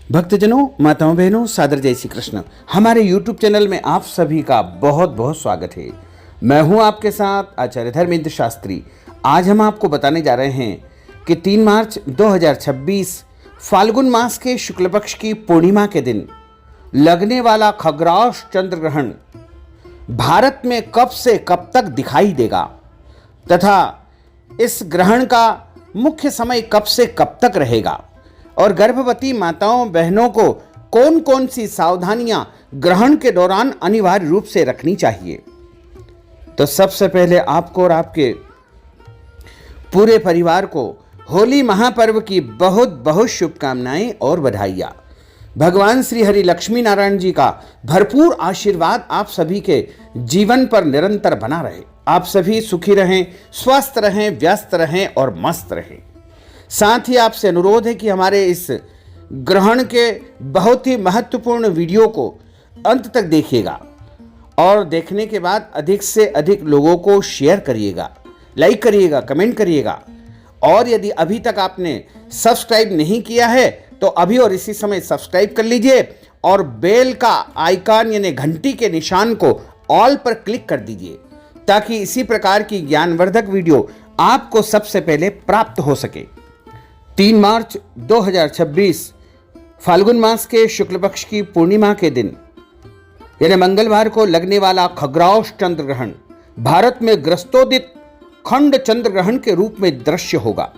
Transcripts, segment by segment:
भक्तजनों, माताओं, बहनों, सादर जय श्री कृष्ण। हमारे YouTube चैनल में आप सभी का बहुत बहुत स्वागत है। मैं हूं आपके साथ आचार्य धर्मेंद्र शास्त्री। आज हम आपको बताने जा रहे हैं कि 3 मार्च 2026 फाल्गुन मास के शुक्ल पक्ष की पूर्णिमा के दिन लगने वाला खग्रास चंद्र ग्रहण भारत में कब से कब तक दिखाई देगा तथा इस ग्रहण का मुख्य समय कब से कब तक रहेगा और गर्भवती माताओं बहनों को कौन कौन सी सावधानियां ग्रहण के दौरान अनिवार्य रूप से रखनी चाहिए। तो सबसे पहले आपको और आपके पूरे परिवार को होली महापर्व की बहुत बहुत शुभकामनाएं और बधाइयाँ। भगवान श्री हरि लक्ष्मी नारायण जी का भरपूर आशीर्वाद आप सभी के जीवन पर निरंतर बना रहे। आप सभी सुखी रहें, स्वस्थ रहें, व्यस्त रहें और मस्त रहें। साथ ही आपसे अनुरोध है कि हमारे इस ग्रहण के बहुत ही महत्वपूर्ण वीडियो को अंत तक देखिएगा और देखने के बाद अधिक से अधिक लोगों को शेयर करिएगा, लाइक करिएगा, कमेंट करिएगा। और यदि अभी तक आपने सब्सक्राइब नहीं किया है तो अभी और इसी समय सब्सक्राइब कर लीजिए और बेल का आइकन यानी घंटी के निशान को ऑल पर क्लिक कर दीजिए ताकि इसी प्रकार की ज्ञानवर्धक वीडियो आपको सबसे पहले प्राप्त हो सके। 3 मार्च 2026 फाल्गुन मास के शुक्ल पक्ष की पूर्णिमा के दिन यानी मंगलवार को लगने वाला खग्रास चंद्र ग्रहण भारत में ग्रस्तोदित खंड चंद्र ग्रहण के रूप में दृश्य होगा।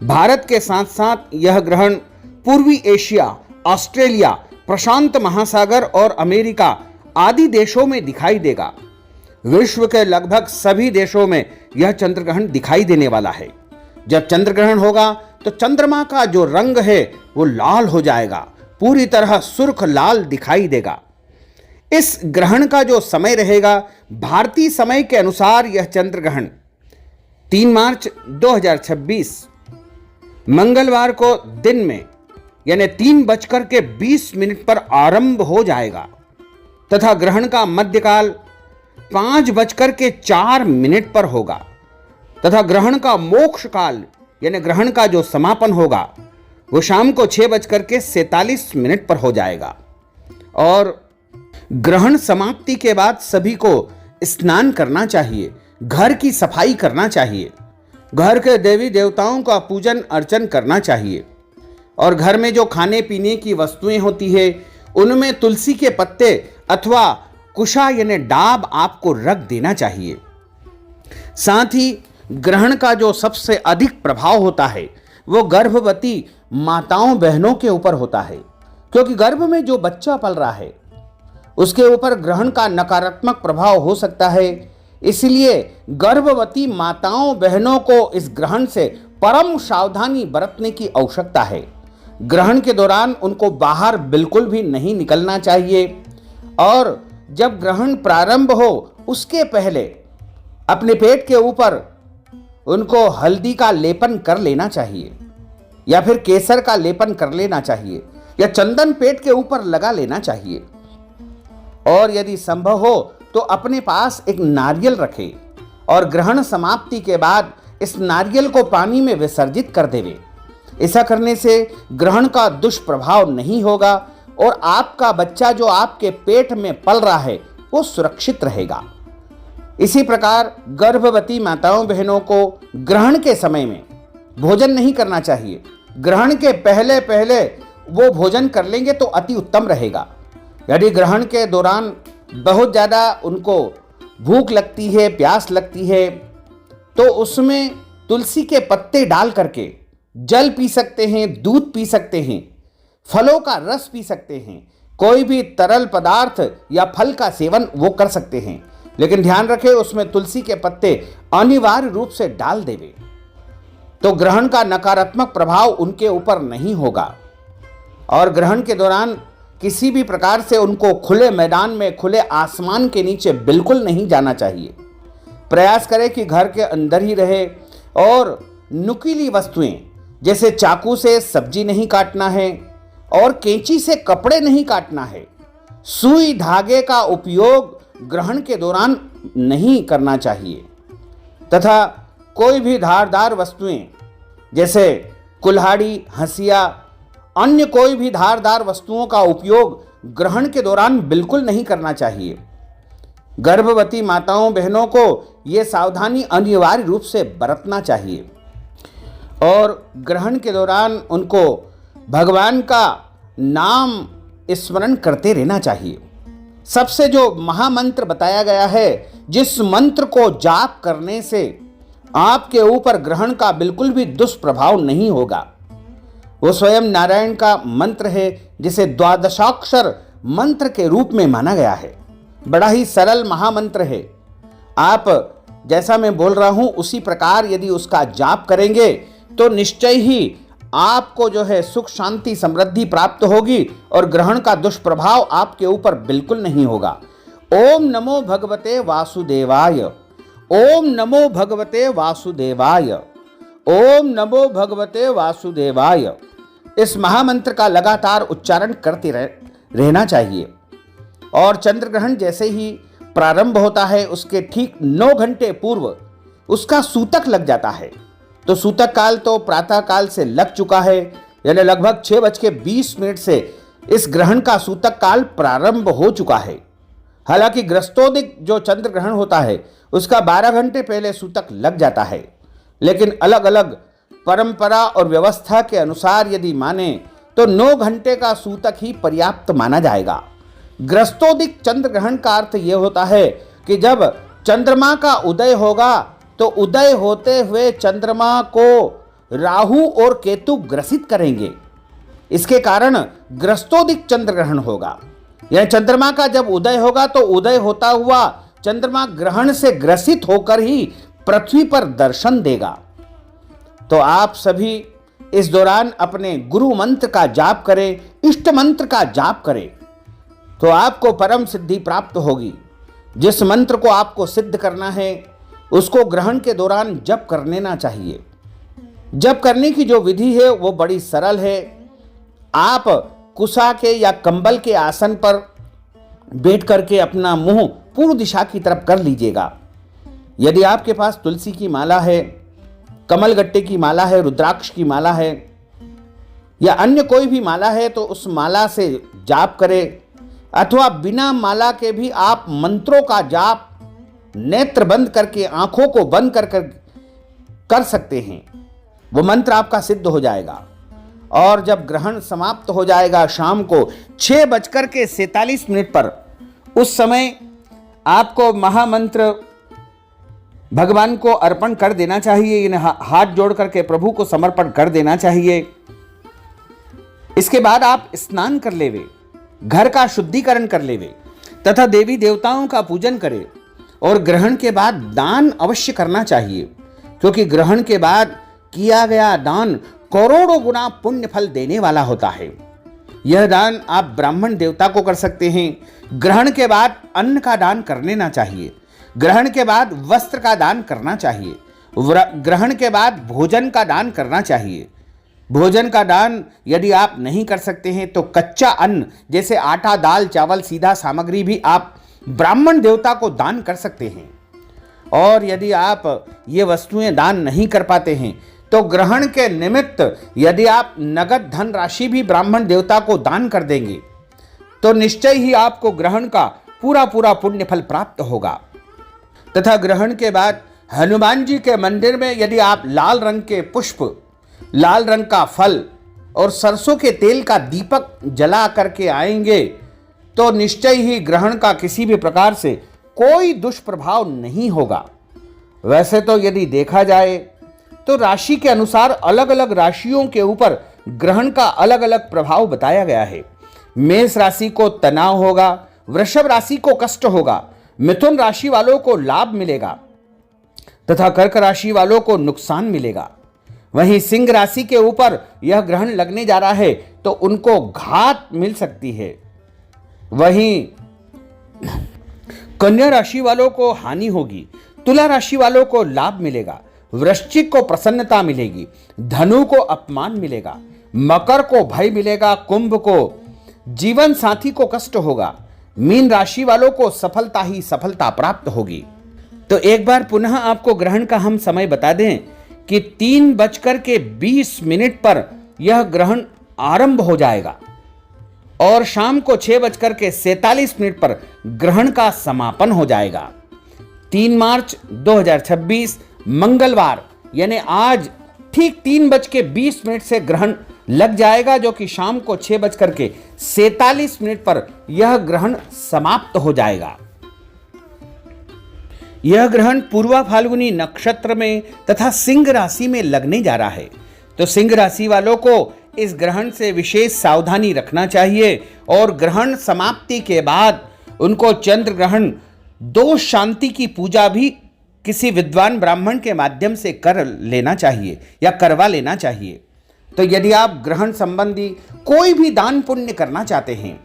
भारत के साथ साथ यह ग्रहण पूर्वी एशिया, ऑस्ट्रेलिया, प्रशांत महासागर और अमेरिका आदि देशों में दिखाई देगा। विश्व के लगभग सभी देशों में यह चंद्र ग्रहण दिखाई देने वाला है। जब चंद्र ग्रहण होगा तो चंद्रमा का जो रंग है वो लाल हो जाएगा, पूरी तरह सुर्ख लाल दिखाई देगा। इस ग्रहण का जो समय रहेगा भारतीय समय के अनुसार यह चंद्र ग्रहण 3 मार्च 2026 मंगलवार को दिन में यानी 3:20 पर आरंभ हो जाएगा तथा ग्रहण का मध्यकाल 5:04 पर होगा तथा ग्रहण का मोक्ष काल यानी ग्रहण का जो समापन होगा वो शाम को 6:47 पर हो जाएगा। और ग्रहण समाप्ति के बाद सभी को स्नान करना चाहिए, घर की सफाई करना चाहिए, घर के देवी देवताओं का पूजन अर्चन करना चाहिए और घर में जो खाने पीने की वस्तुएं होती है उनमें तुलसी के पत्ते अथवा कुशा यानी डाब आपको रख देना चाहिए। साथ ही ग्रहण का जो सबसे अधिक प्रभाव होता है वो गर्भवती माताओं बहनों के ऊपर होता है, क्योंकि गर्भ में जो बच्चा पल रहा है उसके ऊपर ग्रहण का नकारात्मक प्रभाव हो सकता है। इसलिए गर्भवती माताओं बहनों को इस ग्रहण से परम सावधानी बरतने की आवश्यकता है। ग्रहण के दौरान उनको बाहर बिल्कुल भी नहीं निकलना चाहिए और जब ग्रहण प्रारंभ हो उसके पहले अपने पेट के ऊपर उनको हल्दी का लेपन कर लेना चाहिए या फिर केसर का लेपन कर लेना चाहिए या चंदन पेट के ऊपर लगा लेना चाहिए। और यदि संभव हो तो अपने पास एक नारियल रखें और ग्रहण समाप्ति के बाद इस नारियल को पानी में विसर्जित कर देवे। ऐसा करने से ग्रहण का दुष्प्रभाव नहीं होगा और आपका बच्चा जो आपके पेट में पल रहा है वो सुरक्षित रहेगा। इसी प्रकार गर्भवती माताओं बहनों को ग्रहण के समय में भोजन नहीं करना चाहिए। ग्रहण के पहले पहले वो भोजन कर लेंगे तो अति उत्तम रहेगा। यदि ग्रहण के दौरान बहुत ज़्यादा उनको भूख लगती है, प्यास लगती है तो उसमें तुलसी के पत्ते डाल करके जल पी सकते हैं, दूध पी सकते हैं, फलों का रस पी सकते हैं, कोई भी तरल पदार्थ या फल का सेवन वो कर सकते हैं। लेकिन ध्यान रखें उसमें तुलसी के पत्ते अनिवार्य रूप से डाल देवे तो ग्रहण का नकारात्मक प्रभाव उनके ऊपर नहीं होगा। और ग्रहण के दौरान किसी भी प्रकार से उनको खुले मैदान में, खुले आसमान के नीचे बिल्कुल नहीं जाना चाहिए। प्रयास करें कि घर के अंदर ही रहे और नुकीली वस्तुएं जैसे चाकू से सब्जी नहीं काटना है और कैंची से कपड़े नहीं काटना है। सुई धागे का उपयोग ग्रहण के दौरान नहीं करना चाहिए तथा कोई भी धारदार वस्तुएं जैसे कुल्हाड़ी, हंसिया, अन्य कोई भी धारदार वस्तुओं का उपयोग ग्रहण के दौरान बिल्कुल नहीं करना चाहिए। गर्भवती माताओं बहनों को यह सावधानी अनिवार्य रूप से बरतना चाहिए और ग्रहण के दौरान उनको भगवान का नाम स्मरण करते रहना चाहिए। सबसे जो महामंत्र बताया गया है, जिस मंत्र को जाप करने से आपके ऊपर ग्रहण का बिल्कुल भी दुष्प्रभाव नहीं होगा, वो स्वयं नारायण का मंत्र है, जिसे द्वादशाक्षर मंत्र के रूप में माना गया है। बड़ा ही सरल महामंत्र है। आप जैसा मैं बोल रहा हूं उसी प्रकार यदि उसका जाप करेंगे तो निश्चय ही आपको जो है सुख शांति समृद्धि प्राप्त होगी और ग्रहण का दुष्प्रभाव आपके ऊपर बिल्कुल नहीं होगा। ओम नमो भगवते वासुदेवाय, ओम नमो भगवते वासुदेवाय, ओम नमो भगवते वासुदेवाय। इस महामंत्र का लगातार उच्चारण करते रहना चाहिए और चंद्र ग्रहण जैसे ही प्रारंभ होता है उसके ठीक 9 घंटे पूर्व उसका सूतक लग जाता है। तो सूतक काल तो प्रातः काल से लग चुका है, यानी लगभग 6:20 से इस ग्रहण का सूतक काल प्रारंभ हो चुका है। हालांकि ग्रस्तोदिक जो चंद्र ग्रहण होता है उसका 12 घंटे पहले सूतक लग जाता है, लेकिन अलग अलग परंपरा और व्यवस्था के अनुसार यदि माने तो 9 घंटे का सूतक ही पर्याप्त माना जाएगा। ग्रस्तोदिक चंद्र ग्रहण का अर्थ यह होता है कि जब चंद्रमा का उदय होगा तो उदय होते हुए चंद्रमा को राहु और केतु ग्रसित करेंगे। इसके कारण ग्रस्तोदिक चंद्र ग्रहण होगा। यह चंद्रमा का जब उदय होगा तो उदय होता हुआ चंद्रमा ग्रहण से ग्रसित होकर ही पृथ्वी पर दर्शन देगा। तो आप सभी इस दौरान अपने गुरु मंत्र का जाप करें, इष्ट मंत्र का जाप करें, तो आपको परम सिद्धि प्राप्त होगी। जिस मंत्र को आपको सिद्ध करना है उसको ग्रहण के दौरान जप कर लेना चाहिए। जप करने की जो विधि है वो बड़ी सरल है। आप कुसा के या कंबल के आसन पर बैठ करके अपना मुंह पूर्व दिशा की तरफ कर लीजिएगा। यदि आपके पास तुलसी की माला है, कमलगट्टे की माला है, रुद्राक्ष की माला है या अन्य कोई भी माला है तो उस माला से जाप करें, अथवा बिना माला के भी आप मंत्रों का जाप नेत्र बंद करके आंखों को बंद कर सकते हैं। वो मंत्र आपका सिद्ध हो जाएगा और जब ग्रहण समाप्त हो जाएगा शाम को 6:47 पर, उस समय आपको महामंत्र भगवान को अर्पण कर देना चाहिए, इन्हें हाथ जोड़ करके प्रभु को समर्पण कर देना चाहिए। इसके बाद आप स्नान कर लेवे, घर का शुद्धिकरण कर लेवे तथा देवी देवताओं का पूजन करें और ग्रहण के बाद दान अवश्य करना चाहिए, क्योंकि ग्रहण के बाद किया गया दान करोड़ों गुना पुण्य फल देने वाला होता है। यह दान आप ब्राह्मण देवता को कर सकते हैं। ग्रहण के बाद अन्न का दान कर लेना चाहिए। ग्रहण के बाद वस्त्र का दान करना चाहिए। ग्रहण के बाद भोजन का दान करना चाहिए। भोजन का दान यदि आप नहीं कर सकते हैं तो कच्चा अन्न जैसे आटा, दाल, चावल, सीधा सामग्री भी आप ब्राह्मण देवता को दान कर सकते हैं। और यदि आप ये वस्तुएं दान नहीं कर पाते हैं तो ग्रहण के निमित्त यदि आप नगद धन राशि भी ब्राह्मण देवता को दान कर देंगे तो निश्चय ही आपको ग्रहण का पूरा पुण्य फल प्राप्त होगा। तथा ग्रहण के बाद हनुमान जी के मंदिर में यदि आप लाल रंग के पुष्प, लाल रंग का फल और सरसों के तेल का दीपक जला करके आएंगे तो निश्चय ही ग्रहण का किसी भी प्रकार से कोई दुष्प्रभाव नहीं होगा। वैसे तो यदि देखा जाए तो राशि के अनुसार अलग अलग राशियों के ऊपर ग्रहण का अलग अलग प्रभाव बताया गया है। मेष राशि को तनाव होगा, वृषभ राशि को कष्ट होगा, मिथुन राशि वालों को लाभ मिलेगा तथा कर्क राशि वालों को नुकसान मिलेगा। वहीं सिंह राशि के ऊपर यह ग्रहण लगने जा रहा है तो उनको घात मिल सकती है। वहीं कन्या राशि वालों को हानि होगी, तुला राशि वालों को लाभ मिलेगा, वृश्चिक को प्रसन्नता मिलेगी, धनु को अपमान मिलेगा, मकर को भय मिलेगा, कुंभ को जीवन साथी को कष्ट होगा, मीन राशि वालों को सफलता ही सफलता प्राप्त होगी। तो एक बार पुनः आपको ग्रहण का हम समय बता दें कि 3:20 पर यह ग्रहण आरंभ हो जाएगा और शाम को 6:47 पर ग्रहण का समापन हो जाएगा। 3 मार्च 2026 मंगलवार यानी आज ठीक 3:20 से ग्रहण लग जाएगा, जो कि शाम को 6:47 पर यह ग्रहण समाप्त हो जाएगा। यह ग्रहण पूर्वा फाल्गुनी नक्षत्र में तथा सिंह राशि में लगने जा रहा है। तो सिंह राशि वालों को इस ग्रहण से विशेष सावधानी रखना चाहिए और ग्रहण समाप्ति के बाद उनको चंद्र ग्रहण दोष शांति की पूजा भी किसी विद्वान ब्राह्मण के माध्यम से कर लेना चाहिए या करवा लेना चाहिए। तो यदि आप ग्रहण संबंधी कोई भी दान पुण्य करना चाहते हैं,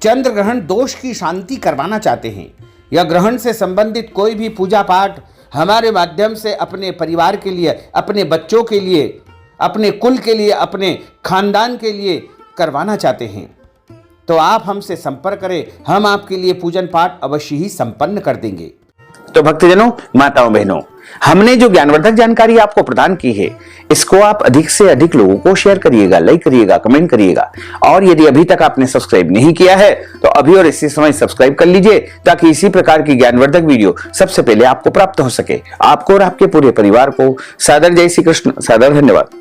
चंद्र ग्रहण दोष की शांति करवाना चाहते हैं या ग्रहण से संबंधित कोई भी पूजा पाठ हमारे माध्यम से अपने परिवार के लिए, अपने बच्चों के लिए, अपने कुल के लिए, अपने खानदान के लिए करवाना चाहते हैं, तो आप हमसे संपर्क करें। हम आपके लिए पूजन पाठ अवश्य ही संपन्न कर देंगे। तो भक्तजनों, माताओं, बहनों, हमने जो ज्ञानवर्धक जानकारी आपको प्रदान की है, इसको आप अधिक से अधिक लोगों को शेयर करिएगा, लाइक करिएगा, कमेंट करिएगा। और यदि अभी तक आपने सब्सक्राइब नहीं किया है तो अभी और इसी समय सब्सक्राइब कर लीजिए, ताकि इसी प्रकार की ज्ञानवर्धक वीडियो सबसे पहले आपको प्राप्त हो सके। आपको और आपके पूरे परिवार को सादर जय श्री कृष्ण, सादर धन्यवाद।